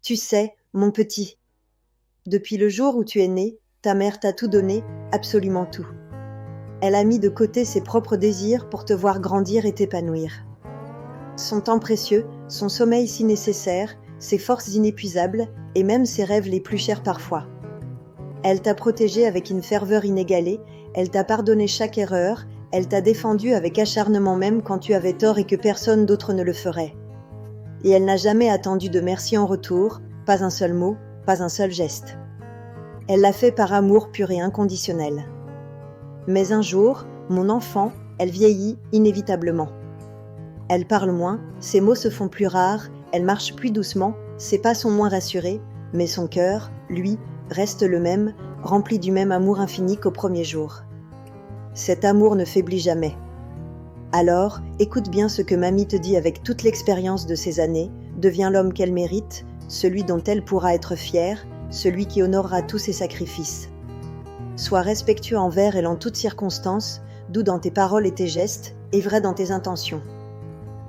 Tu sais, mon petit, depuis le jour où tu es né, ta mère t'a tout donné, absolument tout. Elle a mis de côté ses propres désirs pour te voir grandir et t'épanouir. Son temps précieux, son sommeil si nécessaire, ses forces inépuisables et même ses rêves les plus chers parfois. Elle t'a protégé avec une ferveur inégalée, elle t'a pardonné chaque erreur, elle t'a défendu avec acharnement même quand tu avais tort et que personne d'autre ne le ferait. Et elle n'a jamais attendu de merci en retour, pas un seul mot, pas un seul geste. Elle l'a fait par amour pur et inconditionnel. Mais un jour, mon enfant, elle vieillit inévitablement. Elle parle moins, ses mots se font plus rares, elle marche plus doucement, ses pas sont moins rassurés, mais son cœur, lui, reste le même, rempli du même amour infini qu'au premier jour. Cet amour ne faiblit jamais. Alors, écoute bien ce que mamie te dit avec toute l'expérience de ces années, deviens l'homme qu'elle mérite, celui dont elle pourra être fière, celui qui honorera tous ses sacrifices. Sois respectueux envers elle en toutes circonstances, doux dans tes paroles et tes gestes, et vrai dans tes intentions.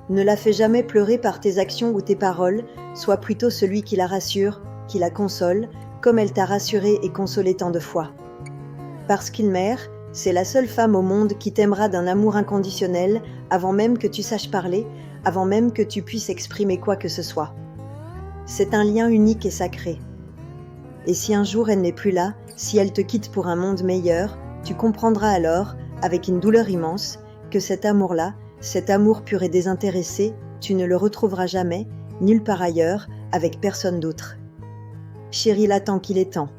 Ne la fais jamais pleurer par tes actions ou tes paroles, sois plutôt celui qui la rassure, qui la console, comme elle t'a rassuré et consolé tant de fois. Parce qu'une mère, c'est la seule femme au monde qui t'aimera d'un amour inconditionnel avant même que tu saches parler, avant même que tu puisses exprimer quoi que ce soit. C'est un lien unique et sacré. Et si un jour elle n'est plus là, si elle te quitte pour un monde meilleur, tu comprendras alors, avec une douleur immense, que cet amour-là, cet amour pur et désintéressé, tu ne le retrouveras jamais, nulle part ailleurs, avec personne d'autre. Chéris-la tant qu'il est temps.